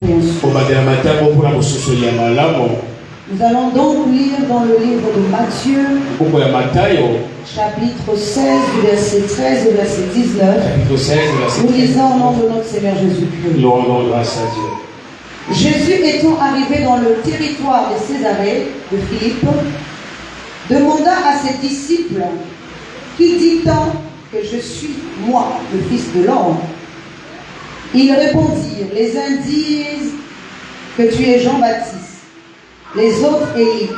bien sûr. Nous allons donc lire dans le livre de Matthieu, chapitre 16, du verset 13 au verset 19. Nous lisons au nom de notre Seigneur Jésus-Christ. Nous rendons grâce à Dieu. Jésus étant arrivé dans le territoire de Césarée de Philippe, demanda à ses disciples, qui dit-on que je suis, moi, le Fils de l'homme? Ils répondirent, les uns disent que tu es Jean-Baptiste, les autres Élie,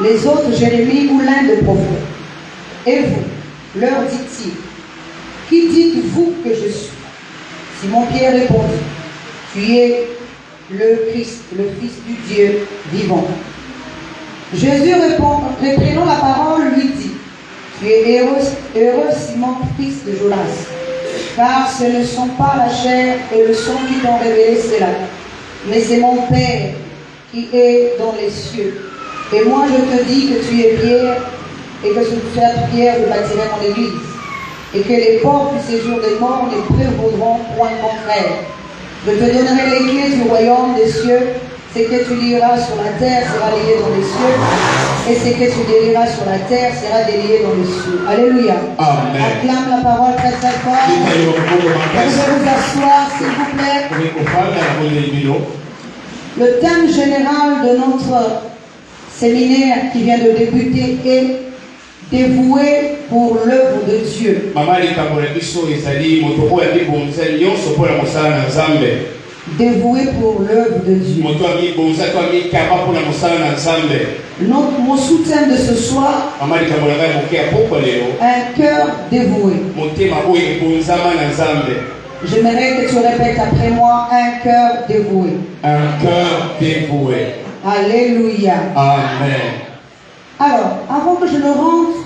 les autres Jérémie ou l'un des prophètes. Et vous, leur dit-il, qui dites-vous que je suis? Simon-Pierre répondit, tu es le Christ, le Fils du Dieu vivant. Jésus reprenant la parole, lui dit, tu es heureux Simon, fils de Jonas, car ce ne sont pas la chair et le sang qui t'ont révélé cela, mais c'est mon Père qui est dans les cieux. Et moi je te dis que tu es Pierre, et que sur cette pierre je bâtirai mon église, et que les portes du séjour des morts ne prévaudront point contre elle. Je te donnerai les clés du royaume des cieux. Ce que tu liras sur la terre sera lié dans les cieux, et ce que tu délieras sur la terre sera délié dans les cieux. Alléluia. Amen. Acclame la parole très très fort. Vous pouvez vous asseoir, s'il vous plaît. Le thème général de notre séminaire qui vient de débuter est dévoué pour l'œuvre de Dieu. Dévoué pour l'œuvre de Dieu. Mon sous-thème de ce soir, un cœur dévoué. J'aimerais que tu répètes après moi, un cœur dévoué. Un cœur dévoué. Alléluia. Amen. Alors, avant que je ne rentre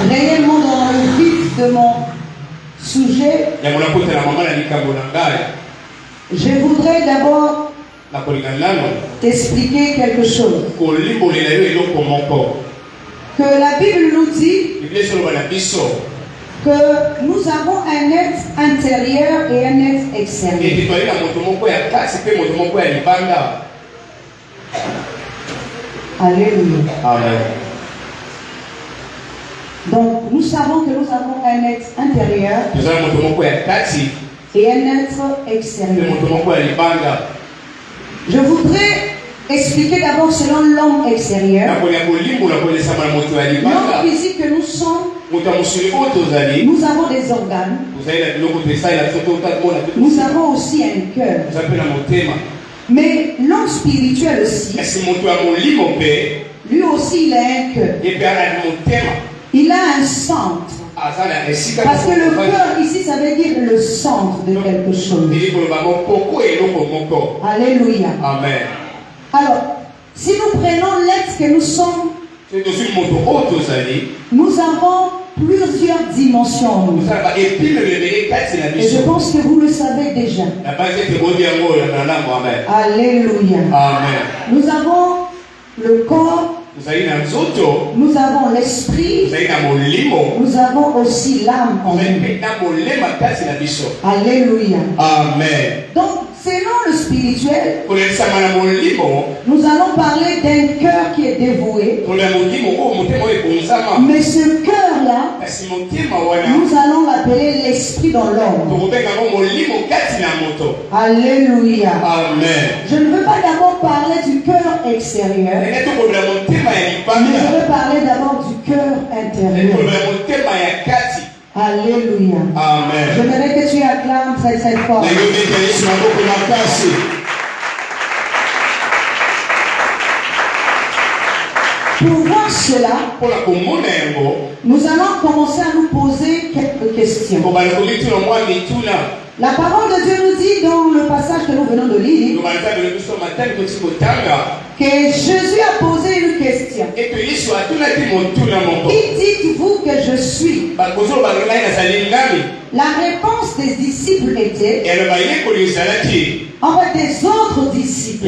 réellement dans le vif de mon sujet, je voudrais d'abord t'expliquer quelque chose. Que la Bible nous dit que nous avons un être intérieur et un être extérieur. Alléluia. Amen. Donc, nous savons que nous avons un être intérieur et un être extérieur. Je voudrais expliquer d'abord selon l'homme extérieur. L'homme physique que nous sommes, nous avons des organes. Nous avons aussi un cœur. Mais l'homme spirituel aussi, lui aussi il a un cœur. Il a un centre. Parce que le cœur ici, ça veut dire le centre de quelque chose. Alléluia. Amen. Alors, si nous prenons l'être que nous sommes, nous avons plusieurs dimensions. Et je pense que vous le savez déjà. Alléluia. Amen. Nous avons le corps. Nous avons l'esprit. Nous avons aussi l'âme en nous. Alléluia. Amen. Donc, selon le spirituel, nous allons parler d'un cœur qui est dévoué. Mais ce cœur-là, nous allons l'appeler l'esprit dans l'homme. Alléluia. Amen. Je ne veux pas d'abord parler du cœur extérieur, mais je veux parler d'abord du cœur intérieur. Alléluia. Amen. J'aimerais que tu acclames très très fort. Pour voir cela, nous allons commencer à nous poser quelques questions. La parole de Dieu nous dit dans le passage que nous venons de lire que Jésus a posé une question. Qui dites-vous que je suis? La réponse des disciples était, en fait des autres disciples,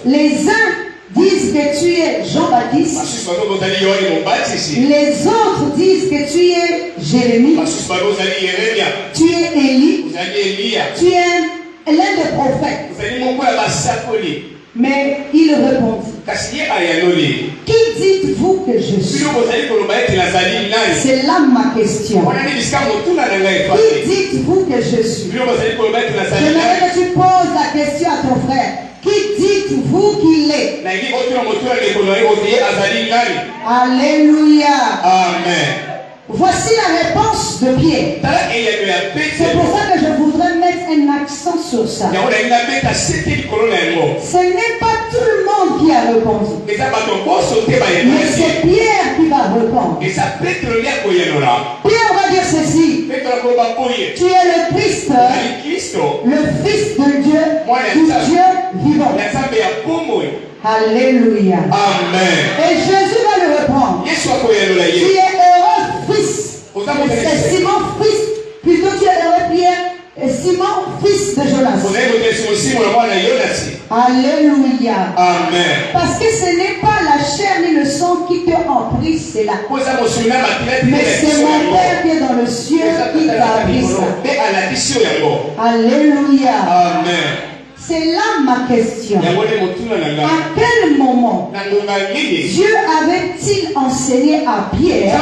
les uns disent que tu es Jean-Baptiste, les autres disent que tu es Jérémie, tu es Élie, tu es l'un des prophètes. Mais il répondit, qui dites-vous que je suis? C'est là ma question. Qui dites-vous que je suis? J'aimerais que tu poses la question à ton frère. Qui dites-vous qu'il est? Alléluia. Amen. Voici la réponse de Pierre. C'est pour ça que je voudrais mettre un accent sur ça. Ce n'est pas tout le monde qui a répondu. Mais c'est Pierre qui va répondre. Pierre va dire ceci. Tu es le Christ, le Fils de Dieu, du Dieu vivant. Alléluia. Amen. Et Jésus va le répondre. Tu es heureux, fils. C'est Simon, fils. Plutôt tu es heureux, Pierre. Et Simon, fils de Jonas. Alléluia. Amen. Parce que ce n'est pas la chair ni le sang qui te ont pris cela. Mais c'est mon Père qui est dans le ciel qui t'a pris ça. Alléluia. Amen. C'est là ma question. À quel moment Dieu avait-il enseigné à Pierre,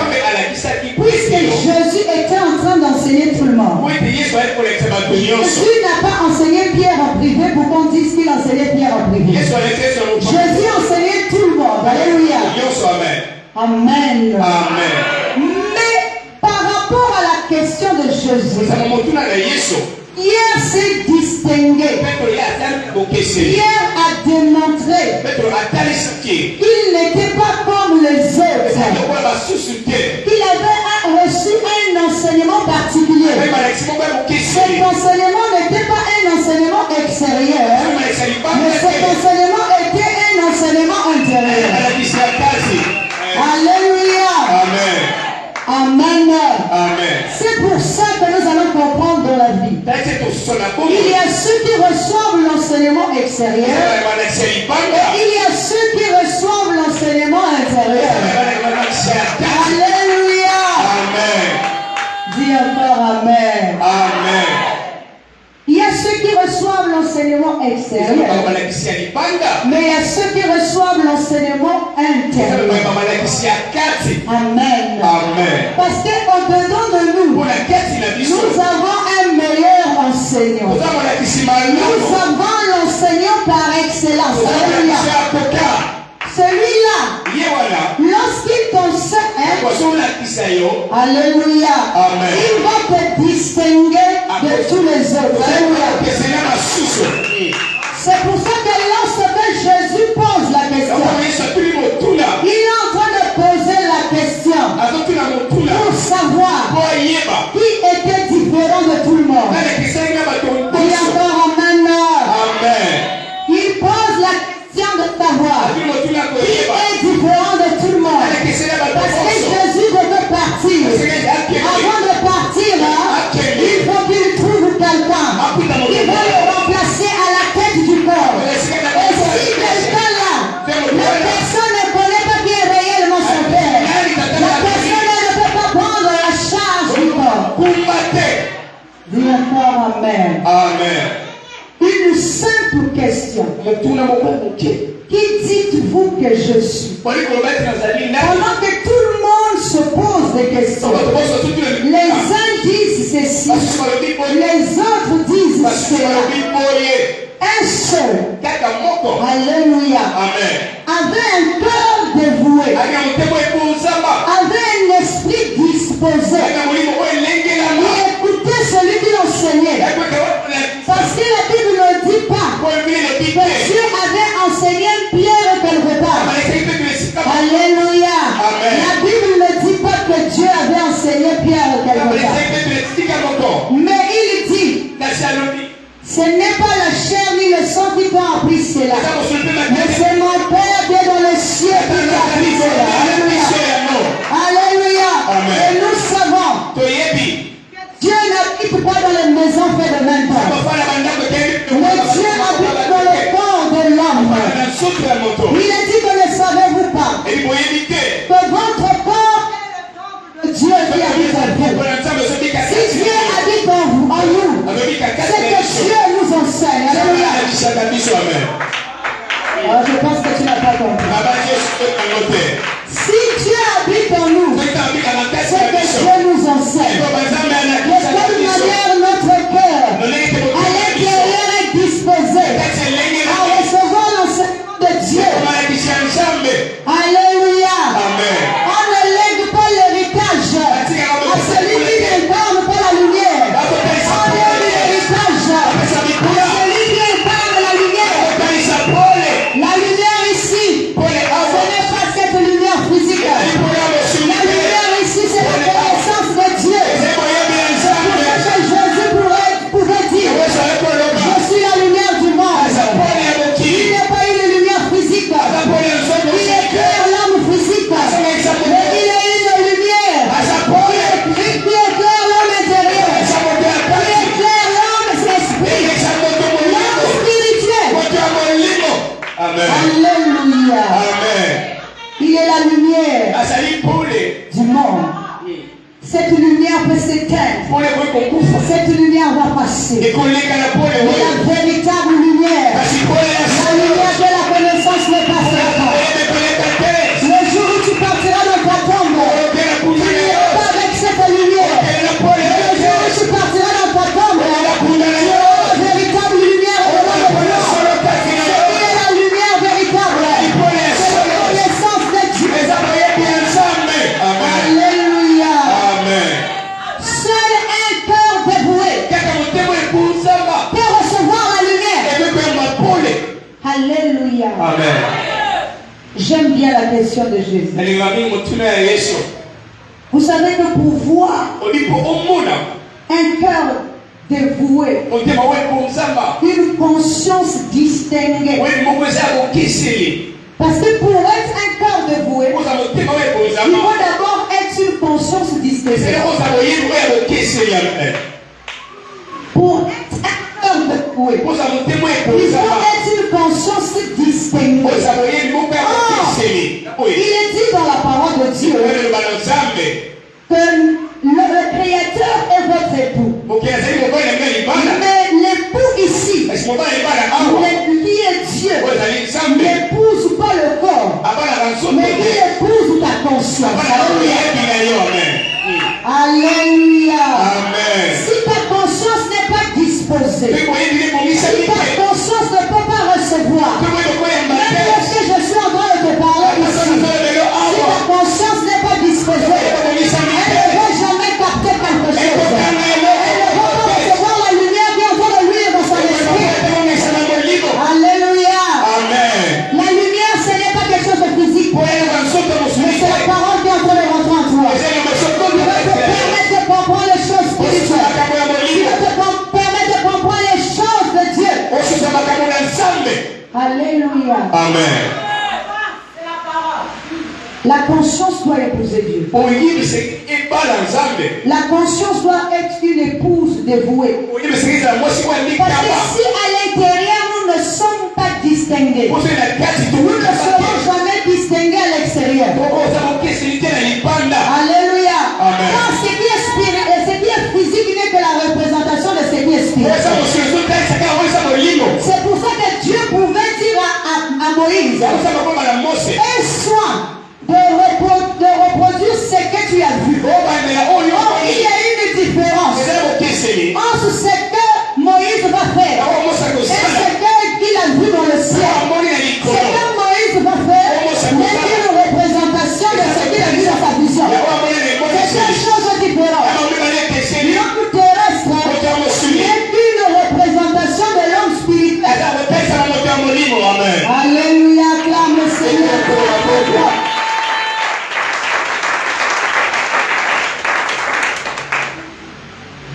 puisque Jésus était en train d'enseigner tout le monde? Dieu n'a pas enseigné Pierre en privé pour qu'on dise qu'il enseignait Pierre en privé. Jésus enseignait tout le monde. Alléluia. Amen. Mais par rapport à la question de Jésus, Pierre s'est distingué. Pierre a démontré qu'il n'était pas comme les autres. Il avait reçu un enseignement particulier. Cet enseignement n'était pas un enseignement extérieur, mais cet enseignement était un enseignement intérieur. Alléluia. Amen. C'est pour ça que nous allons comprendre dans la vie. Il y a ceux qui reçoivent l'enseignement extérieur et il y a ceux qui reçoivent l'enseignement intérieur. Alléluia. Dis encore Amen. Il y a ceux qui reçoivent l'enseignement extérieur, mais il y a ceux qui reçoivent l'enseignement intérieur. Amen. Parce qu'au-dedans de nous, nous avons un meilleur enseignant. Nous avons l'enseignant par excellence. Alléluia. Celui-là, lorsqu'il t'enseigne, alléluia, il va te distinguer de tous les autres. Alléluia. C'est pour ça que lorsque Jésus pose la question, il est en train de poser la question pour savoir qui était différent de tout le monde. Et encore Amen. Il pose la question de savoir qui est différent de tout le monde. Parce que Jésus devait partir. Avant de partir, il faut qu'il trouve quelqu'un qui va le remplacer à la tête du corps. Et si quelqu'un là, la personne ne connaît pas qui est réellement son Père, la personne ne peut pas prendre la charge du corps. Dis encore Amen. Une simple question. Qui dites-vous que je suis? Pendant que tout le monde se pose des questions, les uns disent ceci, les autres disent cela. Un seul, alléluia, avait un cœur dévoué, avait un esprit disposé. Il écoutait celui qui l'enseignait. Parce que la Bible ne dit pas que Dieu avait enseigné Pierre quelque part. Alléluia. La Bible ne dit pas que Dieu avait enseigné Pierre quelque part. Mais il dit, ce n'est pas la chair ni le sang qui t'a appris cela, mais c'est mon Père qui est dans les cieux qui t'a appris cela. Alléluia. Et nous savons, Dieu n'habite pas dans les maisons faites de main. Mais Dieu habite dans le corps de l'homme. Il a dit que ne savez-vous pas que votre corps est le temple de Dieu qui habite en vous. Si Dieu habite en nous, c'est que Dieu nous enseigne. Alors, je pense que tu n'as pas compris. Si Dieu habite en nous, c'est que Dieu nous enseigne. De quelle manière notre cœur à l'intérieur est disposé à recevoir l'enseignement de Dieu. Alléluia. On ne lègue pas l'héritage à celui qui n'incarne pas la lumière. On lègue l'héritage à celui qui incarne la lumière. La lumière ici, ce n'est pas cette lumière physique. La lumière ici, c'est la connaissance de Dieu. C'est pour ça que Jésus pouvait dire, je suis la lumière du monde. Il n'est pas une lumière physique. Il éclaire l'homme physique. Mais il est une lumière qui éclaire l'homme intérieur. Qui éclaire l'homme esprit. L'homme spirituel. Alléluia. Il est la lumière du monde. Cette lumière peut s'éteindre. Cette lumière va passer. Mais la véritable lumière, la lumière de la connaissance n'est pas fréquente. Le jour où tu partiras dans ta tombe, tu n'iras pas avec cette lumière. Le jour où tu partiras dans ta tombe, tu auras la véritable lumière au nom de Dieu. C'est la lumière véritable. C'est la connaissance de Dieu. Alléluia. Seul un cœur dévoué peut recevoir la lumière. Alléluia. J'aime bien la question de Jésus. Vous savez que pour voir un cœur dévoué, une conscience distinguée, parce que pour être un cœur dévoué, il faut d'abord être une conscience distinguée. Pour être un cœur dévoué, il faut être une conscience distinguée. Il est dit dans la parole de Dieu que le Créateur est votre époux. Mais l'époux ici, qui est Dieu, n'épouse pas le corps, mais il épouse ta conscience. Alléluia. Si ta conscience n'est pas disposée, si ta conscience ne peut pas recevoir, même lorsque je suis en train de te parler ici, si ta conscience n'est pas disposée, elle ne va jamais capter quelque chose. Elle ne va pas recevoir la lumière qui est en train de luire dans son esprit. Alléluia. La lumière, ce n'est pas quelque chose de physique, mais c'est la parole qui est en train de rentrer en toi. Il va te permettre de comprendre les choses spirituelles. Il va te permettre de comprendre les choses de Dieu. Alléluia. La conscience doit épouser Dieu. La conscience doit être une épouse dévouée. Parce que si à l'intérieur nous ne sommes pas distingués, nous ne serons jamais distingués à l'extérieur. Alléluia. Car ce qui est physique n'est que la représentation de ce qui est spirituel. C'est pour ça que Dieu pouvait dire à Moïse, aie soin de reproduire ce que tu as vu. Or, il y a une différence entre ce que Moïse va faire et ce qu'il a vu dans le ciel. Ce que Moïse va faire n'est qu'une représentation de ce qu'il a vu dans sa vision. C'est deux choses différentes. L'homme terrestre n'est qu'une représentation de l'homme spirituel. Alléluia, acclame le Seigneur.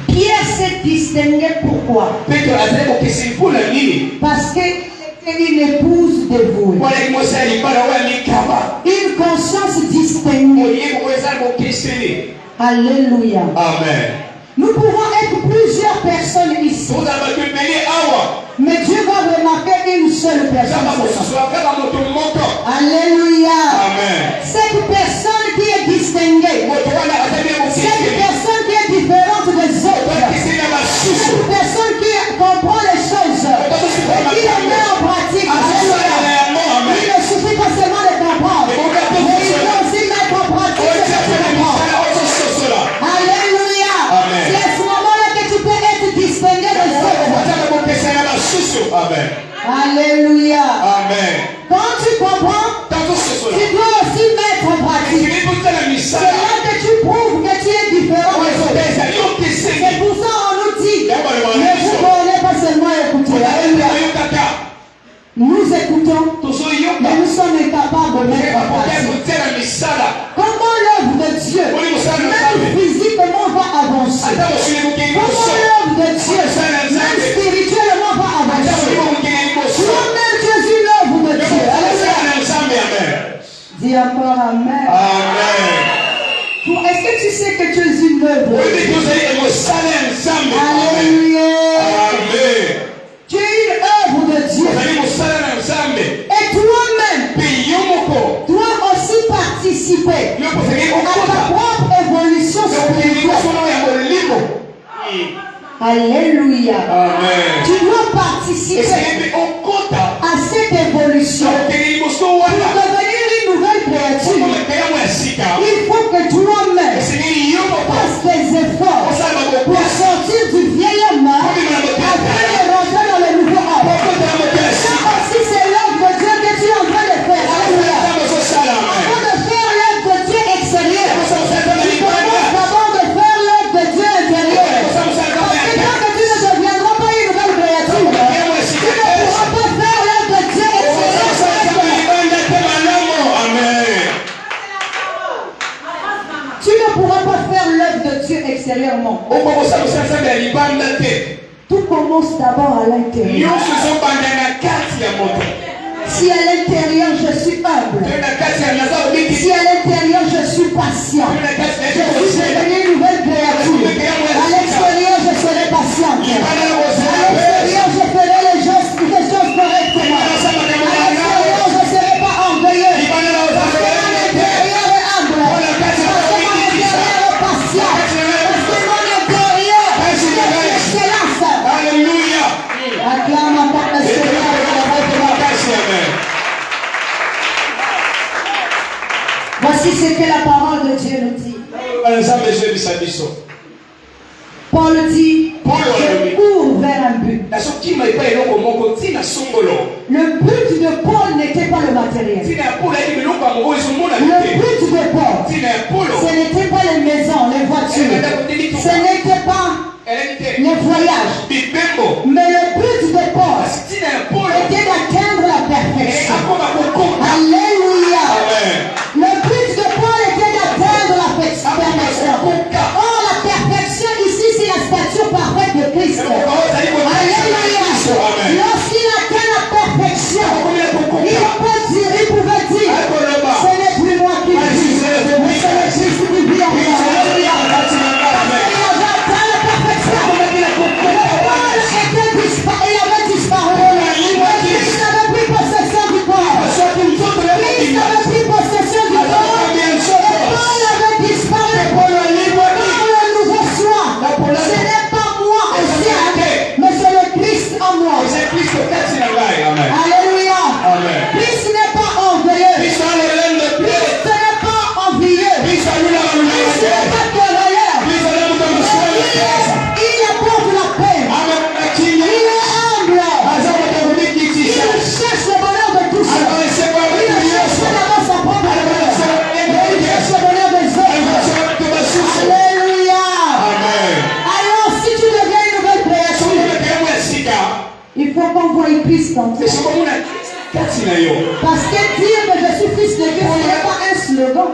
Pierre s'est distingué, pourquoi? Parce qu'il était une épouse dévouée. Une conscience distinguée. Alléluia. Nous pouvons être plusieurs personnes ici, mais Dieu va remarquer une seule personne. Alléluia. Cette personne qui est distinguée, cette personne qui est différente des autres, cette personne qui comprend les choses et qui les met en pratique. Amen. Alléluia. Amen. Quand tu comprends, tu dois aussi mettre en pratique. C'est là que tu prouves que tu es différent des autres. C'est pour ça qu'on nous dit, ne vous voulez pas seulement écouter. Alléluia. Nous écoutons, mais nous sommes incapables de mettre en pratique. Comment l'œuvre de Dieu, même physiquement, va avancer? Comment l'œuvre de Dieu, même spirituellement, va avancer? Toi-même, tu es une œuvre de Dieu. Alléluia. Dis encore Amen. Amen. Est-ce que tu sais que tu es une œuvre? Alléluia. Amen. Tu es une œuvre de Dieu. Et toi-même, dois aussi participer à ta propre évolution spirituelle. Alléluia. Amen. Tu dois participer à cette évolution pour devenir une nouvelle créature. Il faut que toi-même fasses des efforts pour sortir du vieil homme afin de rentrer dans le nouveau homme. Ça aussi, c'est l'œuvre de Dieu que tu es en train de faire. Alléluia. Avant de faire l'œuvre de Dieu extérieure, tu commences d'abord de faire l'œuvre de Dieu intérieure. Parce que tant que tu ne deviendras pas une nouvelle créature, tu ne pourras pas faire l'œuvre de Dieu extérieure. Amen. Tu ne pourras pas faire l'œuvre de Dieu extérieurement. Tout commence d'abord à l'intérieur. Si à l'intérieur je suis humble, si à l'intérieur je suis patient, je suis devenu une nouvelle créature. À l'extérieur je serai patient. À l'extérieur je ferai les choses correctement. À l'extérieur je ne serai pas orgueilleux. Parce que mon intérieur est humble. Parce que mon intérieur est patient. Parce que mon intérieur est l'excellence. Alléluia. Acclame encore le Seigneur. Voici ce que la parole de Dieu nous dit. Paul dit, je cours vers un but. Le but de Paul n'était pas le matériel. Le but de Paul, ce n'était pas les maisons, les voitures. Ce n'était pas les voyages. Mais le but de Paul était d'atteindre la perfection. Alléluia. Le but de Paul était d'atteindre la perfection. Or, la perfection ici, c'est la stature parfaite de Christ. Alléluia. Lorsqu'il atteint la perfection, il pouvait dire, ce n'est plus moi qui vis, mais c'est le Christ qui vit en moi. Alléluia. Parce qu'il avait atteint la perfection. Il avait disparu. Christ n'avait plus possession du corps. Christ n'avait plus possession du corps. Paul avait disparu. Par le nouveau soin. Ce n'est pas moi ancien, mais c'est le Christ en moi. Alléluia. Christ n'est pas orgueilleux. Christ n'est pas envieux. Christ n'est pas querelleur. Il apporte la paix. Il est humble. Il cherche le bonheur de tous. Il cherche d'abord sa propre bonheur. Il cherche le bonheur des autres. Alléluia. Alors, si tu deviens une nouvelle créature, il faut qu'on voie Christ en toi. Parce que dire que je suis fils de Dieu, ce n'est pas un slogan.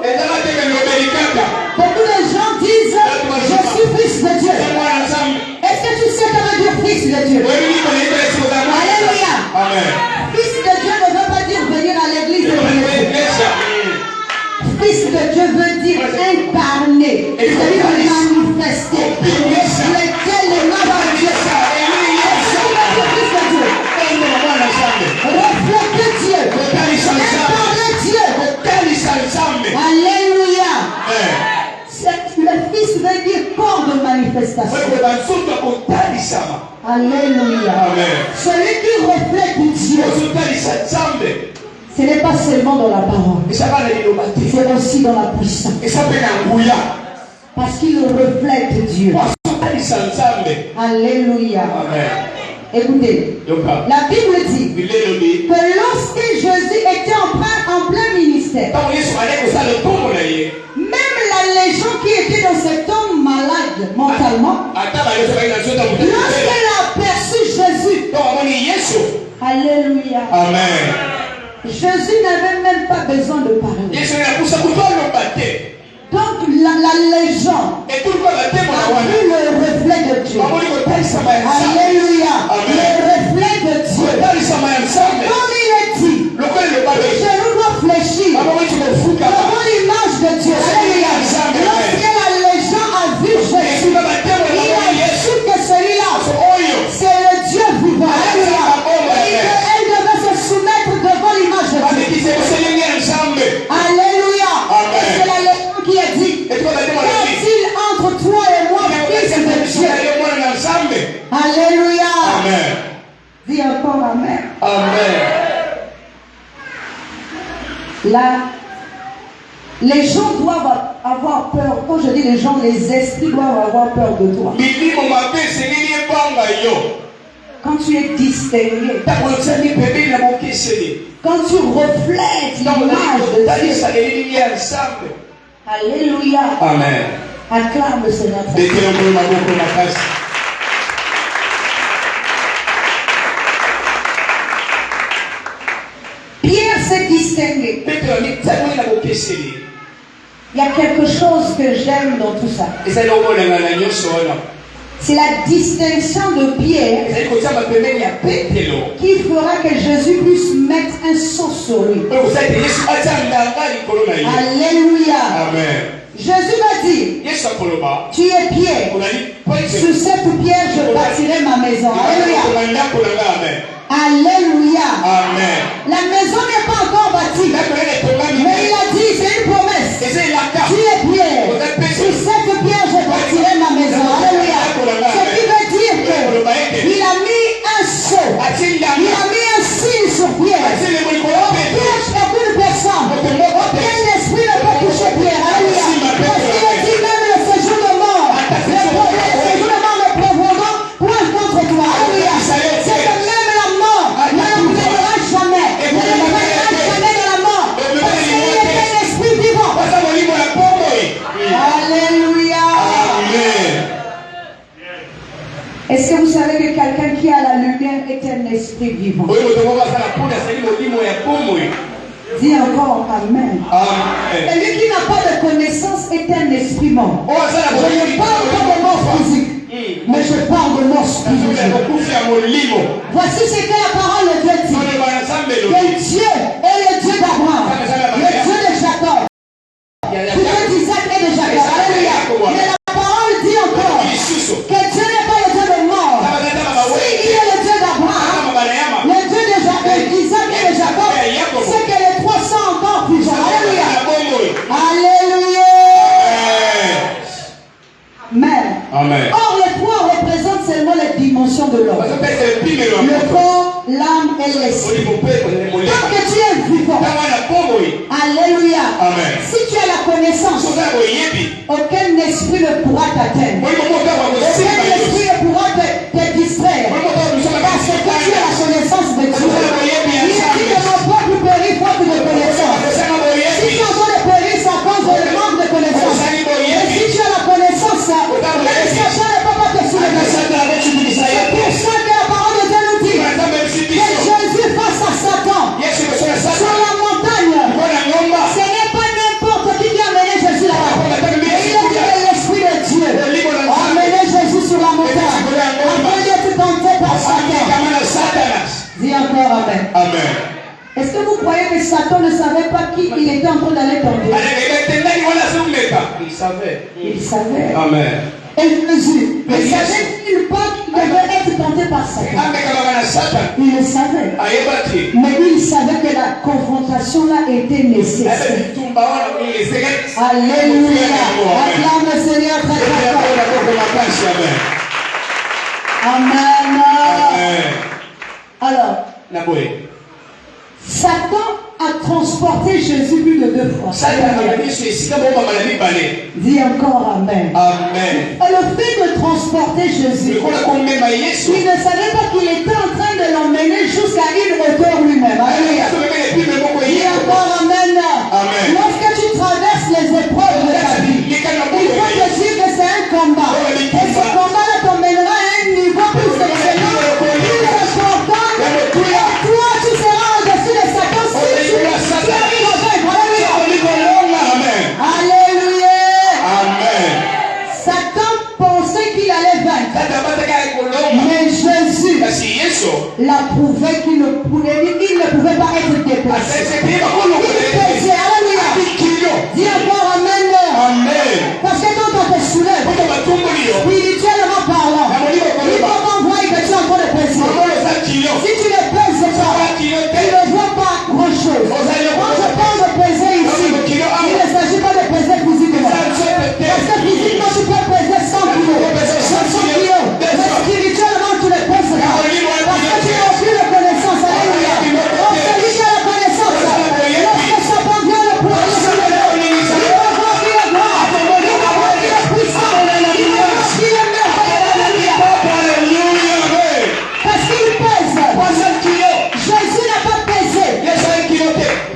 Beaucoup de gens disent je suis fils de Dieu. Est-ce que tu sais que veut dire fils de Dieu? Alléluia. Fils de Dieu ne veut pas dire venir à l'église de Dieu. Fils de Dieu veut dire incarner, c'est-à-dire manifester, refléter le nom de Dieu. Est-ce que veut dire fils de Dieu? Refléter Dieu, incarner Dieu. Alléluia. Le fils veut dire corps de manifestation. Alléluia. Celui qui reflète Dieu, ce n'est pas seulement dans la parole, c'est aussi dans la puissance. Parce qu'il reflète Dieu. Alléluia. Écoutez, la Bible dit que lorsque Jésus était en plein ministère, même la légion qui était dans cet homme malade mentalement, lorsqu'elle a aperçu Jésus, alléluia, Amen. Jésus n'avait même pas besoin de parler. Donc la légende a vu le reflet de Dieu. Alléluia. Le reflet de Dieu. Comme il est dit, je nous dois fléchir devant l'image de Dieu. Alléluia. Lorsque la légende a vu Jésus, il a su que celui-là, c'est le Dieu vivant. Alléluia. Et elle devait se soumettre devant l'image de Dieu. Alléluia. C'est la légende qui a dit, qu'est-il entre toi et moi, fils de Dieu? Alléluia. Amen. Dis encore Amen. Amen. Là, les gens doivent avoir peur. Quand je dis les gens, les esprits doivent avoir peur de toi. Quand tu es distingué, quand tu reflètes l'image de Dieu. Alléluia. Amen. Acclame le Seigneur. Pierre s'est distingué. Il y a quelque chose que j'aime dans tout ça. C'est la distinction de Pierre qui fera que Jésus puisse mettre un sceau sur lui. Alléluia. Amen. Jésus m'a dit, tu es Pierre. Sur cette pierre, je bâtirai ma maison. Alléluia. Alléluia. Amen. La maison n'est pas encore bâtie. Mais il a dit, c'est une promesse. Tu es Pierre. Sur cette pierre, je bâtirai ma maison. Alléluia. Ce qui veut dire qu'il a mis un sceau. Il a mis un signe sur Pierre. Aucune personne, aucun esprit ne peut toucher Pierre. Alléluia. Parce qu'il a dit même le séjour de mort. Le séjour de mort ne prévaudra point contre toi. Alléluia. C'est que même la mort ne le prévaudra jamais. Ne le prévaudra jamais de la mort. Parce qu'il est un esprit vivant. Alléluia. Amen. Est-ce que vous savez que quelqu'un qui a la lumière est un esprit vivant? Dis encore Amen. Celui qui n'a pas de connaissance est un esprit mort. Je ne parle pas de mort physique, mais je parle de mort spirituelle. Voici ce que la parole de Dieu dit. Que Dieu est le Dieu d'Abraham, le Dieu de Jacob, le Dieu d'Isaac et de Jacob. Alléluia. Mais la parole dit encore que Dieu n'est pas le Dieu de mort. Si il est le Dieu d'Abraham, le Dieu d'Isaac et de Jacob, c'est que les trois sont encore vivants. Alléluia. Alléluia. Amen. Or, les trois représentent seulement les dimensions de l'homme. Le corps, l'âme et l'esprit. Tant que tu es vivant. Alléluia. Amen. Si tu as la connaissance, aucun esprit ne pourra t'atteindre. Aucun esprit ne pourra te distraire. Parce que tu as la connaissance de Dieu. Il dit que mon peuple périt faute de connaissance. Si tu as besoin de périr, c'est à cause de manque de connaissance. Mais si tu as la connaissance, même Satan ne peut pas te soulever. C'est pour ça que la parole de Dieu nous dit que Jésus face à Satan sur la montagne. Ce n'est pas n'importe qui a amené Jésus là-bas. Mais il est dit que l'Esprit de Dieu a amené Jésus sur la montagne afin d'être tenté par Satan. Dis encore Amen. Amen. Est-ce que vous croyez que Satan ne savait pas qui il était en train d'aller tenter? Il savait. Amen. Et Jésus ne savait-il pas qu'il devait être tenté par Satan? Il le savait. Mais il savait que la confrontation là était nécessaire. Alléluia. Acclame le Seigneur très très fort. Amen. Alors, Satan a transporté Jésus plus de 2 fois. Dis encore Amen. Amen. Et le fait de transporter Jésus, il ne savait pas qu'il était en train de l'emmener jusqu'à une hauteur lui-même. Dis encore Amen. Amen. Lorsque tu traverses les épreuves de ta vie, il faut te dire que c'est un combat. Et ce combat-là t'emmènera à un niveau plus excellent, plus important. Et toi, tu seras au-dessus de Satan si tu arrives à vaincre. Alléluia. Amen. Satan pensait qu'il allait vaincre. Mais Jésus l'a prouvé qu'il ne pouvait pas être dépassé. Il pesait. Alléluia. Dis encore Amen. Amen. Parce que quand on te soulève, spirituellement parlant, il faut qu'on voie que tu es en train de peser. Si tu ne pèses pas, tu ne vois pas grand-chose. Quand je parle de peser ici, il ne s'agit pas de peser physiquement. Parce que physiquement, tu peux peser 100 kilos. 100 kilos. Mais spirituellement, tu ne pèses pas. Parce que tu n'as aucune connaissance. Alléluia. Donc, celui qui a la connaissance, lorsque Satan vient le poignet sur le dos, il va voir qu'il est grand. Il va voir qu'il est puissant. Il va voir qu'il est merveilleux. Parce qu'il pèse. Jésus n'a pas pesé.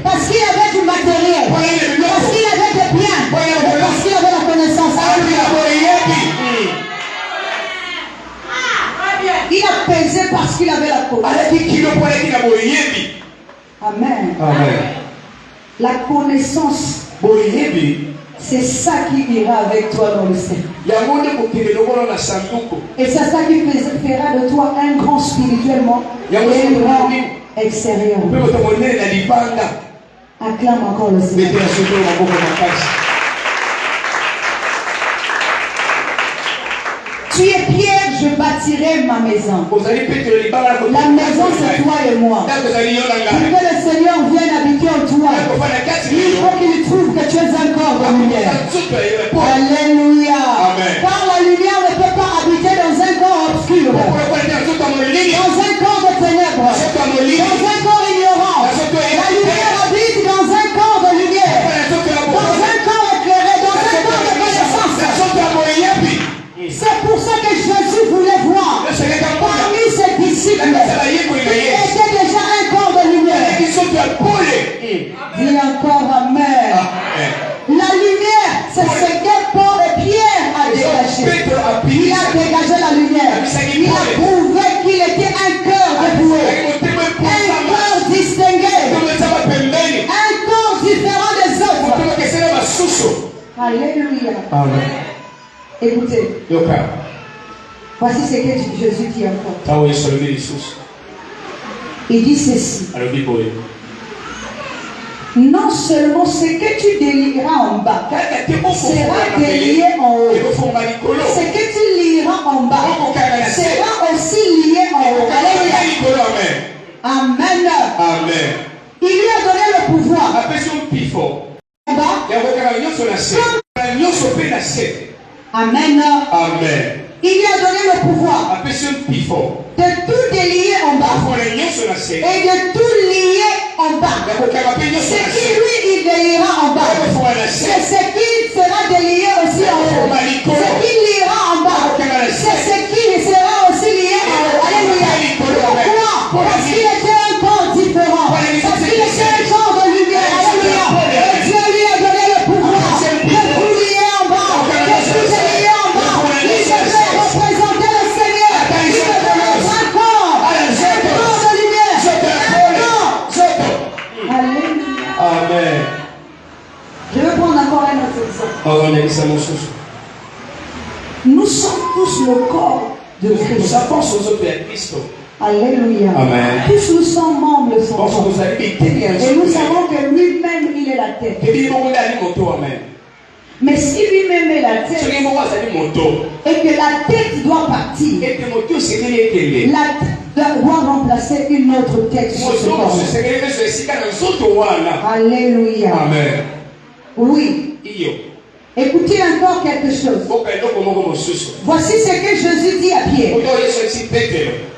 Parce qu'il avait du matériel. Parce qu'il avait des biens. Et parce qu'il avait la connaissance. Il a pesé parce qu'il avait la connaissance. Amen. Amen. La connaissance, c'est ça qui ira avec toi dans le ciel. Et c'est ça qui fera de toi un grand spirituellement et un grand extérieur. Acclame encore le Seigneur. Tu es Pierre, je bâtirai ma maison. La maison, c'est toi et moi. Pour que le Seigneur vienne habiter en toi, il faut qu'il trouve que tu es un corps de lumière. Alléluia. Amen. Car la lumière ne peut pas habiter dans un corps obscur, dans un corps de ténèbres, dans un corps ignorant. La lumière habite dans un corps de lumière, dans un corps éclairé, dans un corps de connaissance. C'est pour ça que Jésus voulait voir parmi ses disciples qui était déjà un corps de lumière. Dis encore Amen. La lumière, c'est ce que Paul et Pierre a dégagé. Il a dégagé la lumière. Il a prouvé qu'il était un cœur dévoué, un cœur distingué, un corps différent des autres. Alléluia. Amen. Écoutez, voici ce que Jésus dit encore. Il dit ceci. Non seulement ce que tu délieras en bas sera délié en haut. Ce que tu lieras en bas sera aussi lié en haut. Alléluia. Amen. Amen. Il lui a donné le pouvoir. En bas. Amen. Amen. Il lui a donné le pouvoir de tout délier en bas et de tout lier en bas. Ce qui lui, il déliera en bas, c'est ce qui sera délié aussi en haut. Ce qui liera en bas, c'est ce qui sera aussi lié en haut. Alléluia. Pourquoi? Parce qu'il était un corps différent. Parce qu'il était un corps de lumière. Alléluia. Et Dieu lui a donné le pouvoir de tout lier en bas, de tout délier en bas. Il devait représenter le Seigneur. Il devait être un corps de lumière. Alléluia. Amen. Je vais prendre encore un autre exemple. Nous sommes tous le corps de Christ. Alléluia. Amen. Tous nous sommes membres de son corps. Et nous savons que lui-même, il est la tête. Mais si lui-même est la tête, et que la tête doit partir, la tête doit remplacer une autre tête sur ce corps. Alléluia. Amen. Oui. Écoutez encore quelque chose. Voici ce que Jésus dit à Pierre.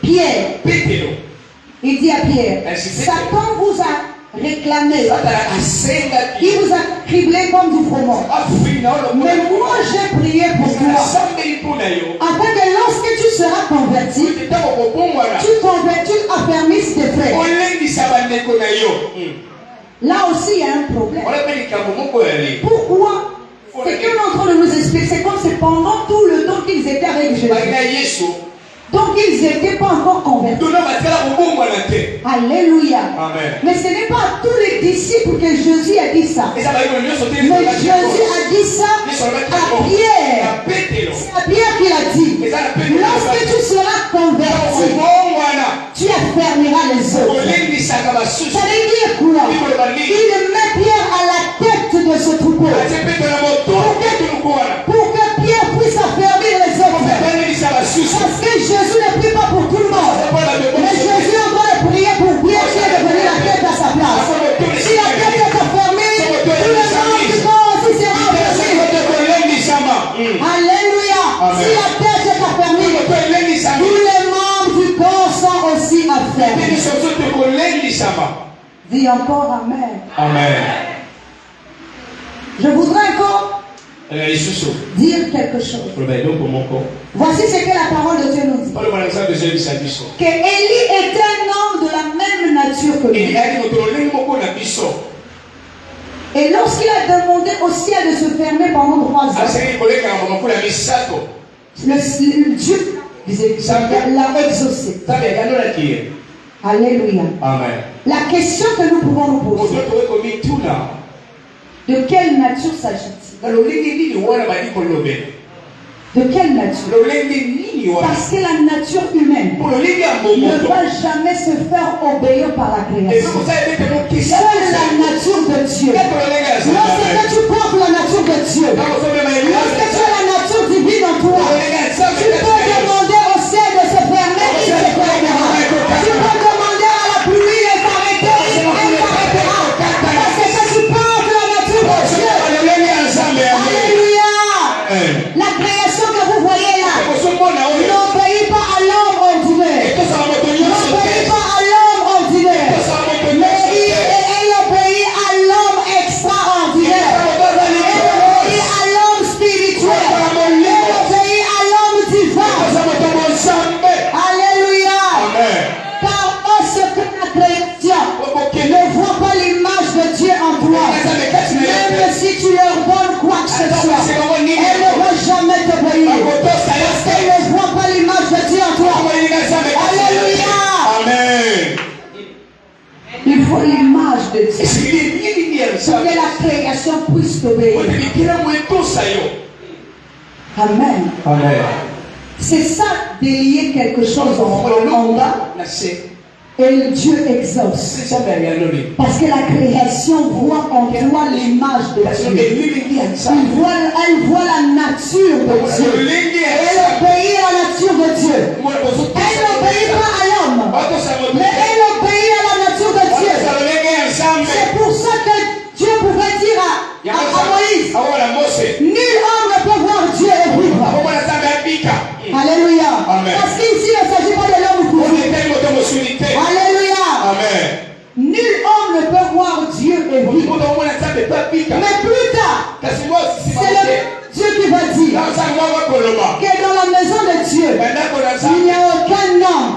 Pierre, il dit à Pierre, Satan vous a réclamé. Il vous a criblé comme du froment. Mais moi, j'ai prié pour toi. Afin que lorsque tu seras converti, tu affermisses tes frères. Là aussi, il y a un problème. Pourquoi? C'est qu'un d'entre eux nous explique. C'est comme c'est pendant tout le temps qu'ils étaient avec Jésus. Donc ils n'étaient pas encore convertis. Alléluia. Amen. Mais ce n'est pas à tous les disciples que Jésus a dit ça. Mais Jésus a dit ça à Pierre. C'est à Pierre qu'il a dit. Lorsque tu seras converti, tu affermiras les autres. Ça veut dire quoi? Il met Pierre à la tête de ce troupeau. Pour que Pierre puisse affermir les autres. Parce que Jésus ne prie pas pour tout le monde. Mais Jésus doit prier pour Pierre qui est devenu la tête à sa place. Si la tête est affermée, tout le monde du corps aussi sera affermé. Alléluia. Si la tête est affermée, tous les membres du corps sont aussi affermés. Dis encore Amen. Amen. Je voudrais encore dire quelque chose. Voici ce que la parole de Dieu nous dit. Que Élie était un homme de la même nature que lui. Et lorsqu'il a demandé au ciel de se fermer pendant 3 ans, le Dieu l'a exaucé. Alléluia. Amen. La question que nous pouvons nous poser, de quelle nature s'agit-il? De quelle nature? Parce que la nature humaine ne va jamais se faire obéir par la création. Seule la nature de Dieu. Lorsque tu portes la nature de Dieu, lorsque tu as la nature divine en toi, tu peux demander au ciel de se fermer, il se fermera. Tu peux demander à la pluie de s'arrêter, elle s'arrêtera. Parce que tu portes la nature de Dieu. Alléluia. La création que vous voyez là n'obéit pas à l'homme ordinaire. N'obéit pas à l'homme ordinaire. Mais elle obéit à l'homme extraordinaire. Elle obéit à l'homme spirituel. Elle obéit à l'homme divin. Alléluia. Car ce que la création ne voit pas l'image de Dieu en toi. Même si tu leur donnes quoi que ce soit, elle ne va jamais t'obéir. Parce qu'elle ne voit pas l'image de Dieu en toi. Alléluia. Amen. Il faut l'image de Dieu pour que la création puisse t'obéir. Amen. Amen. C'est ça d'élier quelque chose en bas. Et Dieu exauce. Parce que la création voit en toi l'image de Dieu. Elle voit la nature de Dieu. Elle obéit à la nature de Dieu. Elle n'obéit pas à l'homme, mais elle obéit à la nature de Dieu. C'est pour ça que Dieu pouvait dire à Moïse, nul homme ne peut voir Dieu et vivre. Alléluia. Parce qu'ici, il ne s'agit pas de l'homme physique. Alléluia. Amen. Nul homme ne peut voir Dieu et vivre. Mais plus tard, c'est le Dieu qui va dire que dans la maison de Dieu, il n'y a aucun homme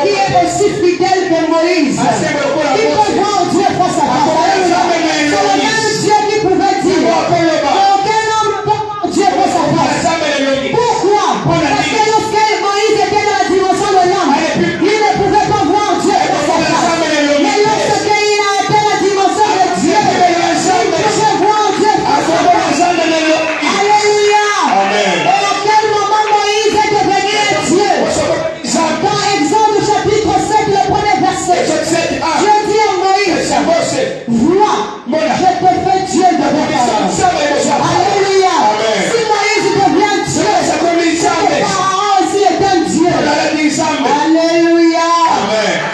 qui est aussi fidèle que Moïse, qui peut voir Dieu face à face. C'est le même Dieu qui pouvait dire qu'aucun homme ne peut voir Dieu face à face. Pourquoi? Parce que lorsque Moïse était dans la dimension de l'homme, il ne pouvait pas voir Dieu face à face. Mais lorsqu'il a atteint la dimension de Dieu, il pouvait voir Dieu face à face. Alléluia. Et à quel moment Moïse est devenu un Dieu? Dans Exode chapitre 7, le premier verset, Dieu dit à Moïse, vois, je te fais Dieu de Pharaon. Alléluia. Si Moïse devient Dieu, c'est que Pharaon aussi est un Dieu. Alléluia.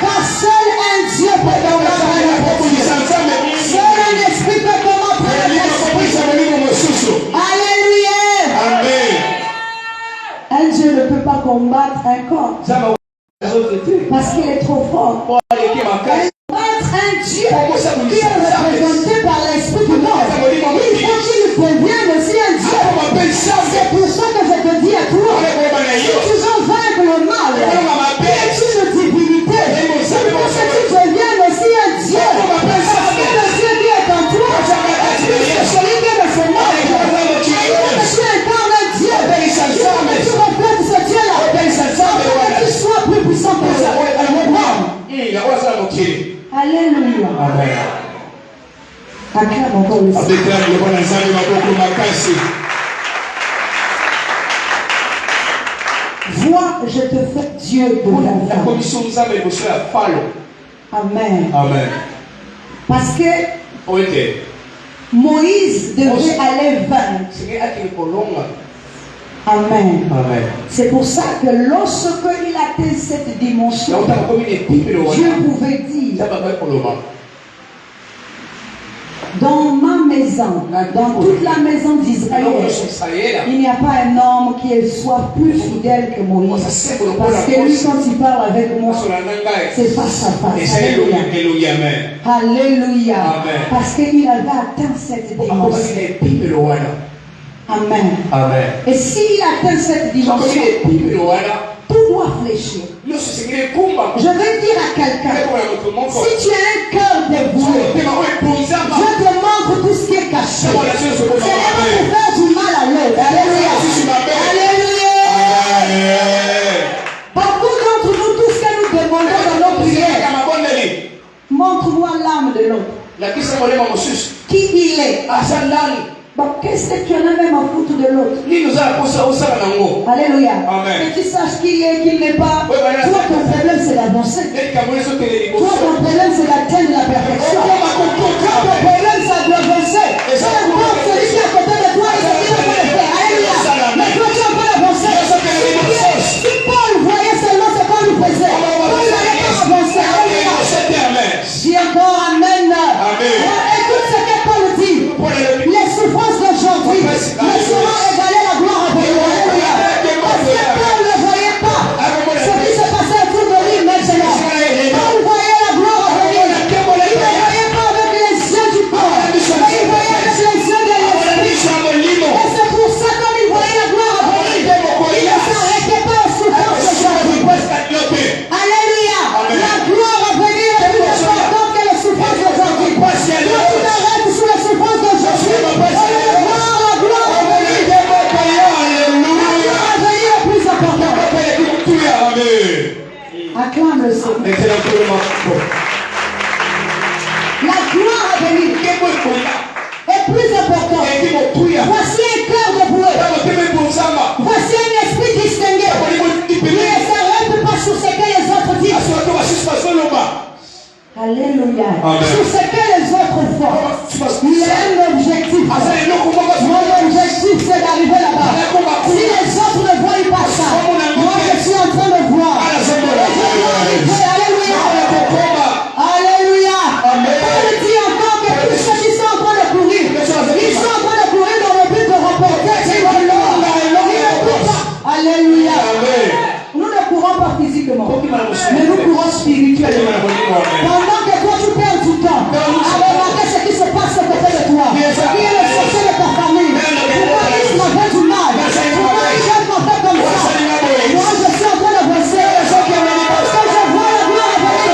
Car seul un Dieu peut combattre un esprit. Seul un esprit peut combattre un esprit. Alléluia. Un Dieu ne peut pas combattre un corps parce qu'il est trop fort. Combattre un Dieu, mokili. Alléluia. Amen. Acclame encore le Seigneur. Abekela biloko na Nzambe maboko makasi. Vois, je te fais Dieu de La l'enfant. commission Nzambe liboso ya falo. Amen. Amen. Parce que Oite. Moïse devait aller vaincre. Sike akili kolonga. Amen. Amen. C'est pour ça que lorsqu'il atteint cette dimension, Dieu pouvait dire, dans ma maison, dans toute la maison d'Israël, il n'y a pas un homme qui soit plus fidèle que Moïse. Parce que lui, quand il parle avec moi, c'est face à face. Alléluia. Alléluia. Parce qu'il avait atteint cette dimension. Amen. Amen. Et s'il atteint cette dimension, tout doit fléchir. Je vais dire à quelqu'un, si tu as un cœur dévoué, je te montre tout ce qui est caché. Ce n'est pas pour faire du mal à l'autre. Alléluia. Alléluia. Beaucoup d'entre nous, tout ce que nous demandons dans nos prières, montre-moi l'âme de l'autre. Qui il est. Bon, qu'est-ce que tu en as même à foutre de l'autre? Alléluia. Amen. Que tu saches qui est, qui n'est pas. Toi, ton problème, c'est d'avancer. Toi, ton problème, c'est d'atteindre la perfection. Toi, ton problème, c'est d'avancer. Peu importe celui qui est à côté de toi, il ne peut pas le faire. Alléluia. Mais toi, tu as pas d'avancer. Si Paul voyait seulement ce qu'on lui faisait, Paul n'allait pas avancer. Alléluia. Dis encore Amen. Écoute ce que Paul dit. Les souffrances d'aujourd'hui ne seront égalées à la gloire à venir. Alléluia. Parce que Paul ne voyait pas ce qui se passait autour de lui maintenant. Paul voyait la gloire à venir. Il ne voyait pas avec les yeux du corps, mais il voyait avec les yeux de l'esprit. Et c'est pour ça que il voyait la gloire à venir, il ne s'arrêtait pas aux souffrances d'aujourd'hui. Alléluia. La gloire à venir est plus importante que les souffrances d'aujourd'hui. Quand tu t'arrêtes sous les souffrances d'aujourd'hui, la gloire à venir. La gloire à venir est plus importante. Acclame le Seigneur. La gloire à venir est plus importante. Voici un cœur dévoué. Voici un esprit distingué. Il ne s'arrête pas sur ce que les autres disent. Alléluia. Sur ce que les autres font. Il a un objectif. Mon objectif, c'est d'arriver là-bas. Si les autres ne voient pas ça, moi je suis en train de voir. Alléluia. Alléluia. Paul dit encore que tous ceux qui sont en train de courir, ils sont en train de courir dans le but de remporter. Alléluia. Nous ne courons pas physiquement, mais nous courons spirituellement. Pendant que toi tu perds du temps à remarquer ce qui se passe à côté de toi, qui est le sorcier de ta famille, pourquoi il m'a fait du mal, pourquoi il m'a fait comme ça. Moi je suis en train d'avancer parce que je vois la gloire à venir.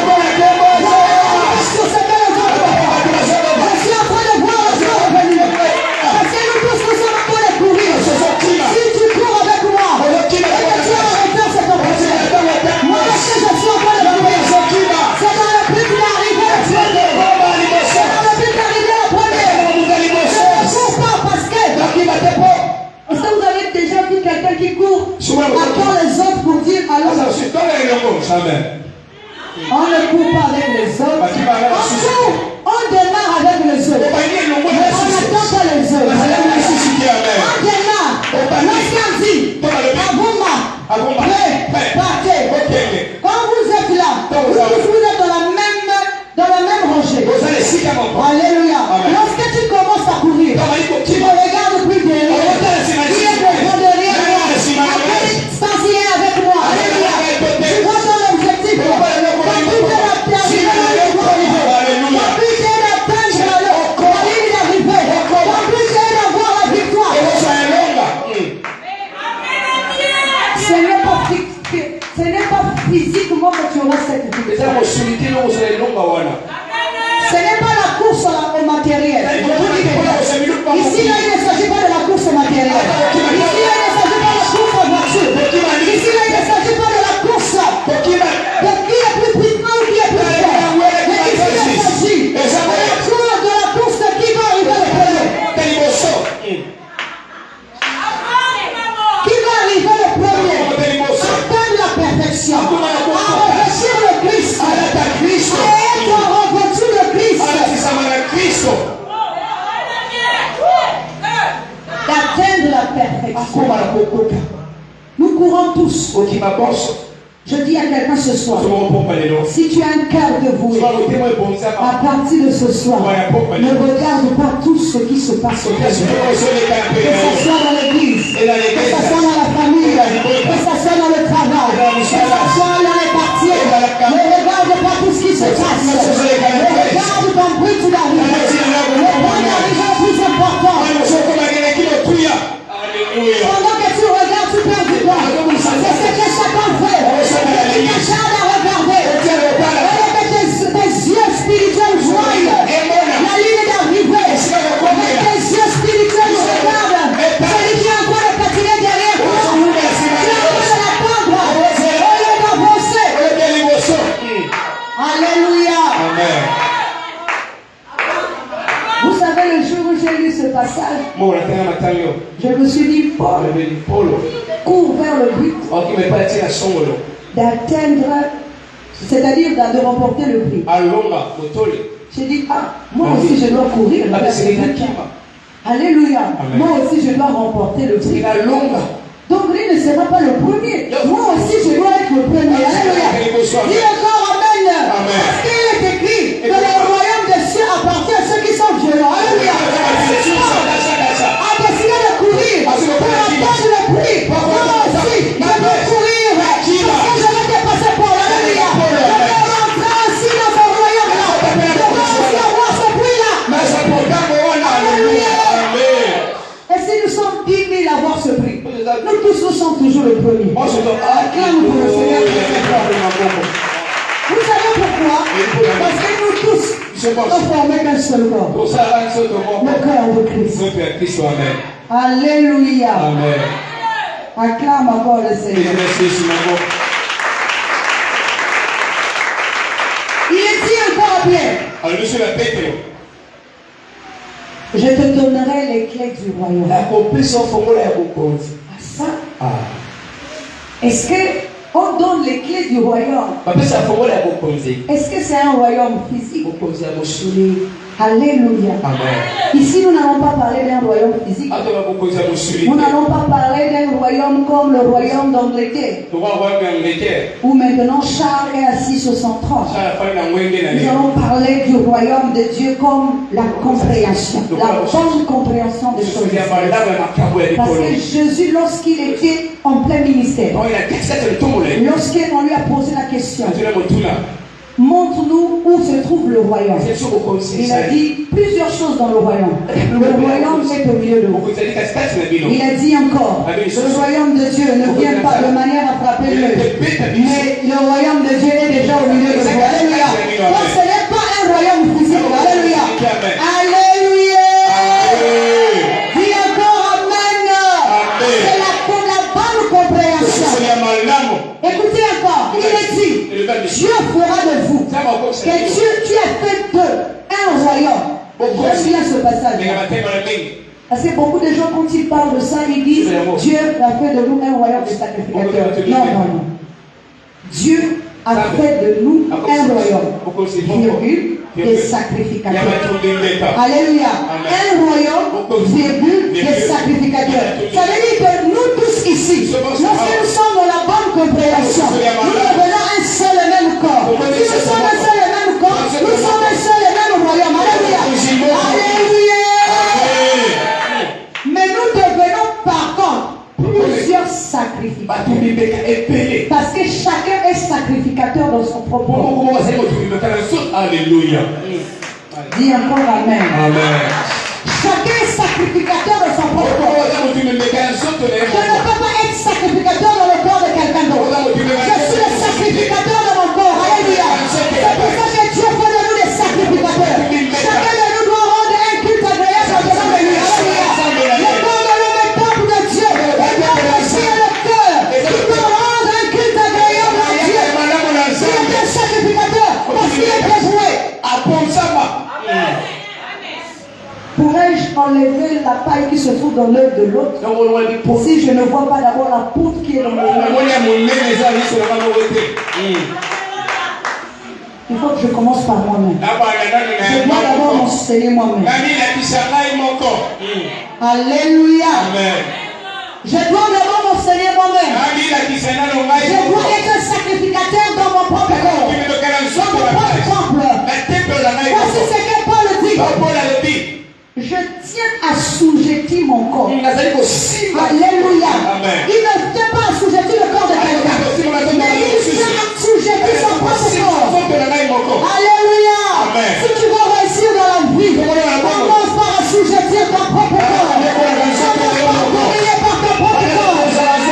Sur ce que les autres font, je suis en train de voir la gloire à venir. Parce que nous tous nous sommes en train de courir. Si tu cours avec moi et que tu as un retard, c'est ton problème. Moi parce que je suis en train de courir, c'est dans le but d'arriver à la première. C'est dans le but d'arriver à la première. Je ne cours pas parce que. Est-ce que vous avez déjà vu quelqu'un qui court attend les autres pour dire alors? On ne court pas avec les autres. On court, on démarre avec les autres. Mais on n'attend pas les autres. On démarre. Lorsqu'on dit Abouma, prêt, partez. Quand vous êtes là, vous êtes dans la même rangée. Alléluia. Lorsque tu commences à courir, tu me regardes plus derrière. Qui est devant derrière moi? À quelle distance il est avec moi? Alléluia. Tu vois ton objectif. Ton but est d'arriver à la ligne. Ton but est d'atteindre la ligne d'arrivée. Ton but est d'avoir la victoire. Ce n'est pas physiquement que tu auras cette victoire. Ce n'est pas la course au matériel. Ici, là, il ne s'agit pas de la course au matériel. Ici, là, il ne s'agit pas de la course aux voitures. Ici, là, il ne s'agit pas de la course de qui est plus puissant ou qui est plus fort. tous. Je dis à quelqu'un ce soir, si tu as un cœur de voué, à partir de ce soir, ne regarde pas tout ce qui se passe. Que ce soit dans l'église, que ce soit dans la famille, que ce soit dans le travail, que ce soit dans les quartiers. Ne regarde pas tout ce qui se passe. Ne regarde ton but d'arrivée. Le point d'arrivée est plus important. Pendant que tu regardes, tu perds du temps. C'est ce que chacun fait. Et tu t'acharnes à regarder. Et que tes yeux spirituels voient la ligne d'arrivée. Et tes yeux spirituels regardent celui qui est en train de patiner derrière toi. Tu es en train de l'attendre. Au lieu d'avancer. Alléluia. Vous savez, le jour où j'ai lu ce passage, je me suis dit, Paul court vers le but d'atteindre, c'est-à-dire de remporter le prix. J'ai dit, moi aussi je dois courir. Alléluia. Moi aussi je dois remporter le prix. Donc lui ne sera pas le premier. Moi aussi je dois être le premier. Alléluia. Dis encore Amen. Parce qu'il est écrit que le royaume des cieux appartient à ceux qui sont violents. Alléluia. A décidé de courir pour atteindre le prix. Moi aussi je dois courir. Parce que je vais dépasser Paul. Alléluia. Je vais rentrer aussi dans ce royaume-là. Je dois aussi avoir ce prix-là. Alléluia. Et si nous sommes 10 000 à avoir ce prix, nous tous nous sommes toujours le premier. Acclame pour le Seigneur. Vous savez pourquoi? Parce que nous tous sommes formés d'un seul corps. Le corps de Christ. Alléluia. Acclame encore le Seigneur. Il est dit encore à Pierre, je te donnerai les clés du royaume. Ça, est-ce qu'on donne les clés du royaume? Est-ce que c'est un royaume physique? Alléluia. Ici, nous n'allons pas parler d'un royaume physique. Nous n'allons pas parler d'un royaume comme le royaume d'Angleterre, où maintenant Charles est assis sur son trône. Nous allons parler du royaume de Dieu comme la compréhension, la bonne compréhension des choses. Parce que Jésus, lorsqu'il était en plein ministère, lorsqu'on lui a posé la question, montre-nous où se trouve le royaume. Il a dit plusieurs choses dans le royaume. Le royaume est au milieu de vous. Il a dit encore, le royaume de Dieu ne vient pas de manière à frapper l'œil, mais le royaume de Dieu est déjà au milieu de vous. Alléluia. Donc ce n'est pas un royaume physique. Alléluia. Alléluia. Dis encore Amen. C'est la bonne compréhension. Écoutez encore, il est dit, Dieu fera de vous que tu as fait d'eux un royaume. J'aime bien ce passage. Parce que beaucoup de gens, quand ils parlent de ça, ils disent Dieu a fait de nous un royaume de sacrificateurs. Non. Dieu a fait de nous un royaume, virgule, des sacrificateurs. Alléluia. Un royaume, virgule, des sacrificateurs. Ça veut dire que nous tous ici, lorsque nous sommes dans la bonne compréhension, nous devenons un seul et même corps. Si nous sommes un seul et même corps, nous sommes un seul et même royaume. Alléluia. Alléluia. Mais nous devenons par contre plusieurs sacrificateurs. Parce que chacun est sacrificateur dans son propre monde. Alléluia. Dis encore Amen. Amen. Chacun est sacrificateur dans son propre corps. Je ne peux pas être sacrificateur dans le corps de quelqu'un d'autre. Je suis le sacrificateur de mon corps. Alléluia. C'est pour ça que Dieu fait de nous des sacrificateurs. Chacun de nous doit rendre un culte agréable devant lui. Alléluia. Le corps de l'homme est temple de Dieu. Et donc aussi le cœur qui doit rendre un culte agréable à Dieu. Il est un sacrificateur parce qu'il est dévoué. Pourrais-je enlever la paille qui se trouve dans l'œil de l'autre si je ne vois pas d'abord la poutre qui est dans mon œil? Il faut que je commence par moi-même. Je dois d'abord m'enseigner moi-même. Alléluia. Je dois devant mon Seigneur moi-même. Je dois être un sacrificateur dans mon propre corps. Dans mon propre temple. Voici ce que Paul dit. Je tiens à assujettir mon corps. Alléluia. Il ne tient pas à assujettir le corps de quelqu'un. Mais il tient à assujettir son propre corps. Alléluia. Si tu veux réussir dans la vie, commence par assujettir ton propre corps. Commence par briller par ton propre corps.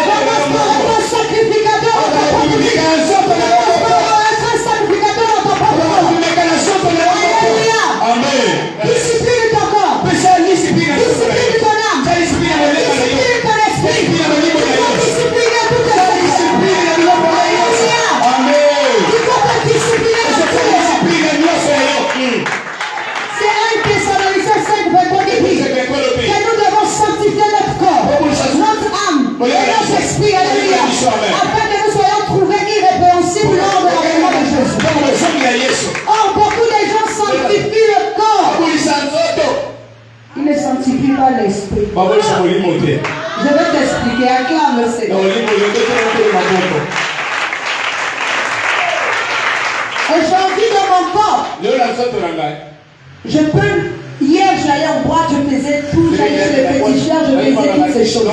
Commence par être un sacrificateur dans ton propre vie. Commence par être un sacrificateur dans ton propre corps. Alléluia. Discipline ton corps. Discipline ton âme. Discipline ton esprit. Tu dois discipliner toutes tes actions. Alléluia. Tu dois te discipliner dans tout. C'est 1 Thessaloniciens 5, 23 qui dit que nous devons sanctifier notre corps, notre âme et notre esprit. Alléluia. Afin que nous soyons trouvés irrépréhensibles lors de l'avènement de Jésus. Or, beaucoup de gens sanctifient le corps. Ils ne sanctifient pas l'esprit. Je vais t'expliquer. Acclame le Seigneur. Aujourd'hui, dans mon corps, je peux. Hier, j'allais en boîte, je faisais tout, j'allais chez les féticheurs, je faisais toutes ces choses.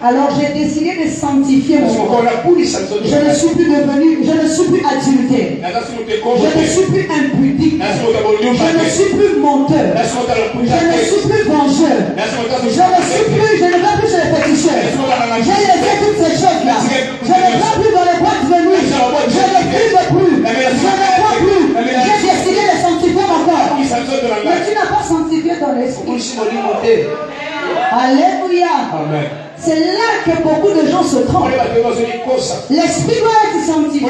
Alors, j'ai décidé de sanctifier mon corps. Je ne suis plus adultère. Je ne suis plus impudique. Je ne suis plus menteur. Je ne suis plus vengeur. Je ne vais plus chez les féticheurs. J'ai laissé toutes ces choses-là. Je ne vais plus dans les boîtes de nuit. Je ne fume plus. Je ne bois plus. J'ai décidé de sanctifier mon corps. Mais tu n'as pas sanctifié ton esprit. Alléluia. C'est là que beaucoup de gens se trompent. L'esprit doit être sanctifié.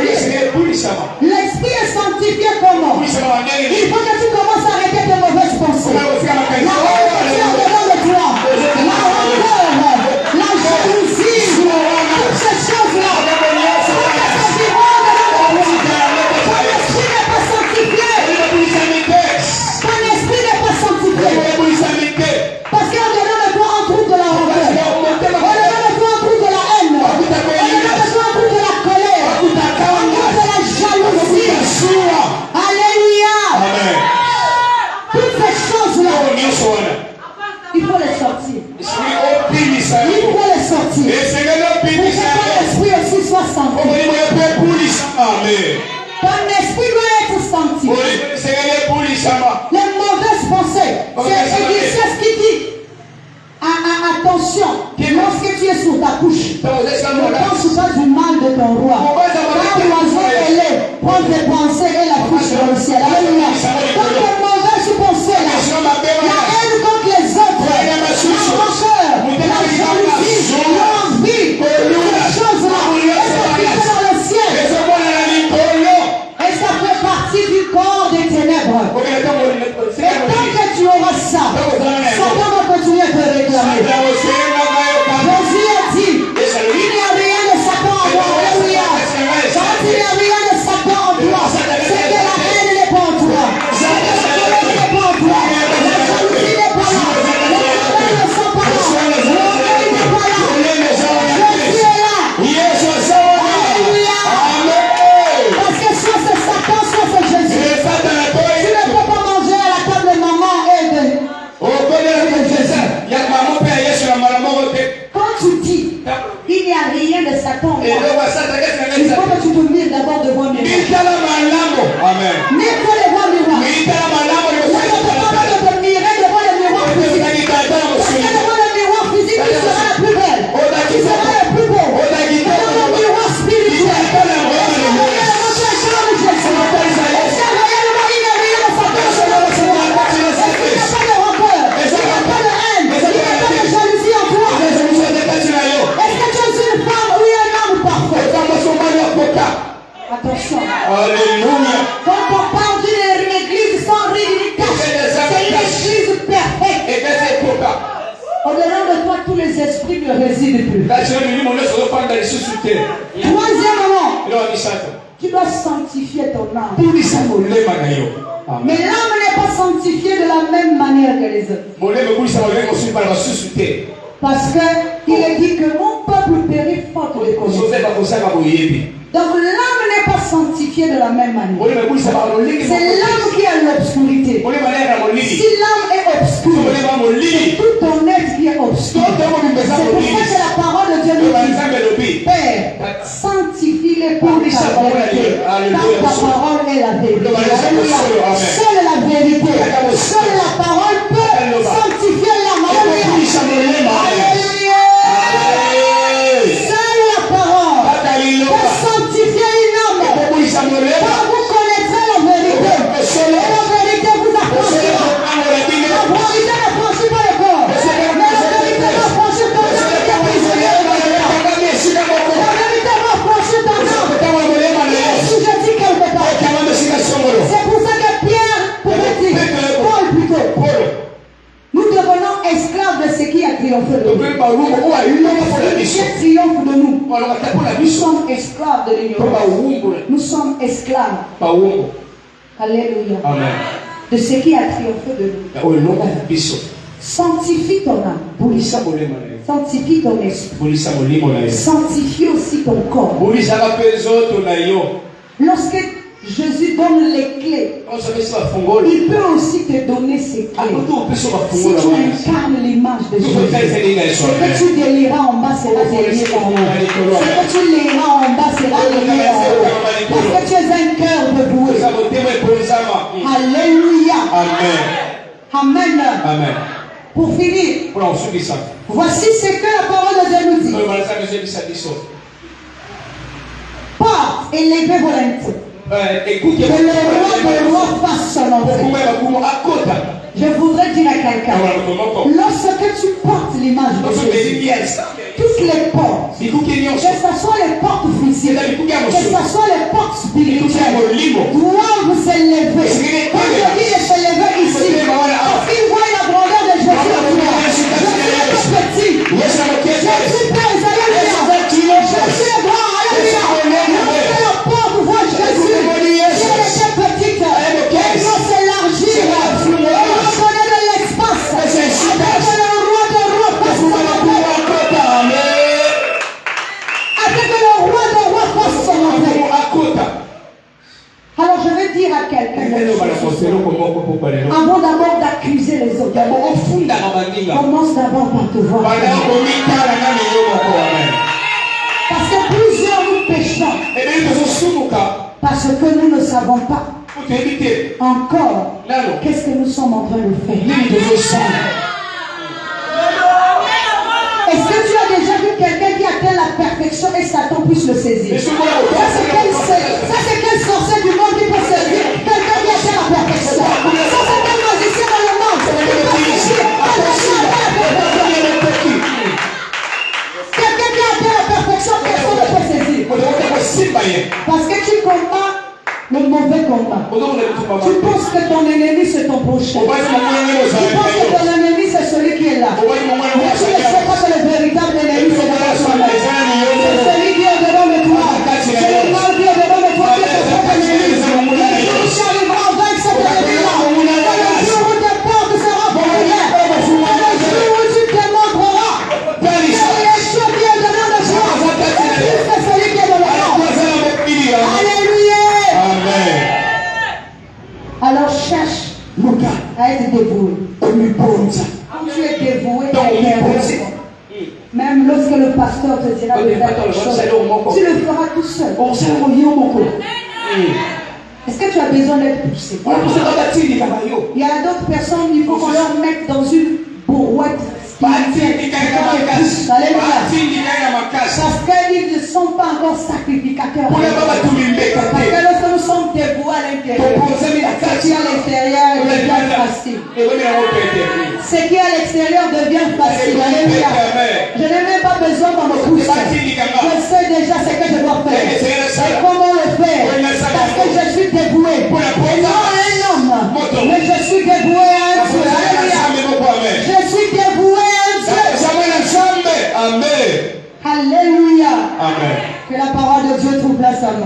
L'esprit est sanctifié comment? Il faut que tu commences à arrêter tes mauvaises pensées. La haine devant de toi. La rancœur, la jalousie, toutes ces choses-là. Ton esprit n'est pas sanctifié. Ton esprit n'est pas sanctifié. Parce qu'au-dedans de toi, on trouve de la rancœur. Au-dedans de toi, on trouve de la haine. Au-dedans de toi, on trouve de la colère. On trouve de la jalousie. Alléluia. Toutes ces choses-là, il faut les sortir. Il faut les sortir. Pour que ton esprit aussi soit sanctifié. Ton esprit doit être sanctifié. Les mauvaises pensées. C'est Ecclésiaste qui dit attention, lorsque tu es sur ta couche, ne pense pas du mal de ton roi. Quand l'oiseau ailé prend tes pensées et la couche dans le ciel. Alléluia. Quand les mauvaises pensées, la haine contre les autres, la rancœur, la jalousie, l'envie, ces choses-là, elles sont fixées dans le ciel. Et ça fait partie du corps des ténèbres. Et tant que tu auras ça, Satan va continuer à te réclamer. Jésus a dit, il n'y a rien de Satan en toi. Alléluia. Quand il n'y a rien de Satan en toi, c'est que la haine n'est pas en toi. C'est que la colère n'est pas en toi. La jalousie n'est pas là. Les malheurs ne sont pas là. L'orgueil n'est pas là. Jésus est là. Alléluia. Parce que soit c'est Satan, soit c'est Jésus. Tu ne peux pas manger à la table de maman et de Jésus. Quand tu dis il n'y a rien de Satan, il faut que tu te mires d'abord devant le miroir. Mets-toi devant le miroir. Ne te demande pas de te mirer devant le miroir physique. Parce que devant le miroir physique, tu seras la plus belle. Tu seras le plus beau. Devant le miroir spirituel. Est-ce que réellement tu es jeune de Jésus? Est-ce que réellement il n'y a rien de Satan? Est-ce qu'il n'y a pas de rancœur? Il n'y a pas de haine? Il n'y a pas de jalousie en toi? Est-ce que tu es une femme ou un homme parfait? Attention. Alléluia. Quand on parle d'une église sans ride ni cache, c'est une église parfaite. Au-delà de toi, tous les esprits ne résident plus. Troisièmement, tu dois sanctifier ton âme. Mais l'âme n'est pas sanctifiée de la même manière que les autres. Parce que il est dit que mon peuple périt faute de connaissance. Donc l'âme n'est pas sanctifiée de la même manière. C'est l'âme qui est à l'obscurité. Si l'âme est obscure, c'est tout ton être qui est obscur. C'est pour ça que la parole de Dieu nous dit, Père, sanctifie-les par ta vérité, car ta parole est la vérité. Alléluia. Seule la vérité, seule la parole peut sanctifier l'âme. Alléluia. Alléluia. Seule la parole peut sanctifier une âme. Car vous connaîtrez la vérité. Et la vérité vous affranchira. La vérité ne franchit pas le corps. Mais la vérité va franchir ton âme qui est prisonnière de l'état. La vérité va franchir ton âme. Si je dis quelque part. C'est pour ça que Pierre pouvait dire, Paul plutôt, nous devenons esclaves de ce qui a triomphé de nous. Dieu triomphe de nous. Nous sommes esclaves de l'ignorance. Nous sommes esclaves. Alléluia. Amen. De ce qui a triomphé de nous. Sanctifie ton âme. Sanctifie ton esprit. Sanctifie aussi ton corps. Lorsque Jésus donne les clés, il peut aussi te donner ses clés. Si tu incarnes l'image de Jésus, ce que tu déliras en bas sera délié en haut. Ce que tu liras en bas sera lié en haut. Parce que tu es un cœur de bouée. Alléluia. Amen. Amen. Pour finir, voici ce que la parole de Dieu nous dit. Porte et levez vos lèvres. Que le roi des rois fasse son entrée. Je voudrais dire à quelqu'un, lorsque tu portes l'image de Jésus, toutes les portes, que ce soit les portes physiques, que ce soit les portes spirituelles, doivent s'élever. Quand je dis de s'élever ici, parce qu'ils voient la grandeur de Jésus en moi. Je suis un petit, je suis père, je suis grand, alléluia. Lorsque la porte voit Jésus, si elle était petite, elle doit s'élargir. Elle doit donner de l'espace. Afin que le roi des rois fasse son entrée. Afin que le roi des rois fasse son entrée. Alors je vais dire à quelqu'un, avant d'abord d'accuser les autres, commence d'abord par te voir. Parce que plusieurs nous péchons. Parce que nous ne savons pas encore qu'est-ce que nous sommes en train de faire. Est-ce que tu as déjà vu quelqu'un qui atteint la perfection et Satan puisse le saisir? Ça c'est quel sorcier du monde qui peut saisir quelqu'un qui atteint la perfection? Ça c'est quel magicien dans le monde qui peut saisir quelqu'un qui atteint la perfection? Quelqu'un qui atteint la perfection, personne ne peut saisir. Parce que tu combats le mauvais combat. Tu penses que ton ennemi c'est ton prochain. Tu penses que ton ennemi c'est celui qui est là. Mais tu ne sais pas que le véritable ennemi c'est devant toi-même. C'est celui qui est devant de toi. C'est le mal qui est devant de toi qui est ton ennemi. Le jour où tu arriveras à vaincre cet ennemi-là, le jour où tes portes seront brûlées, le jour où tu te montreras que Yeshua qui est devant de toi, c'est plus que celui qui est devant de toi. Alléluia. Alors cherche à être dévoué. Quand tu es dévoué, même lorsque le pasteur te dira de faire quelque chose, tu le feras tout seul. Est-ce que tu as besoin d'être poussé? Il y a d'autres personnes, il faut qu'on leur mette dans une brouette. Parce qu'ils ne sont pas encore sacrificateurs. Parce que lorsque nous sommes dévoués à l'intérieur, ce qui est à l'extérieur devient facile. Ce qui est à l'extérieur devient facile. Alléluia. Je n'ai même pas besoin qu'on me pousse. Je sais déjà ce que je dois faire. Et comment le faire. Parce que je suis dévoué. Et non à un homme. Mais je suis dévoué à un Dieu. Alléluia. Je suis dévoué à un Dieu. Amen. Alléluia. Amen. Que la parole de Dieu trouve place à nous.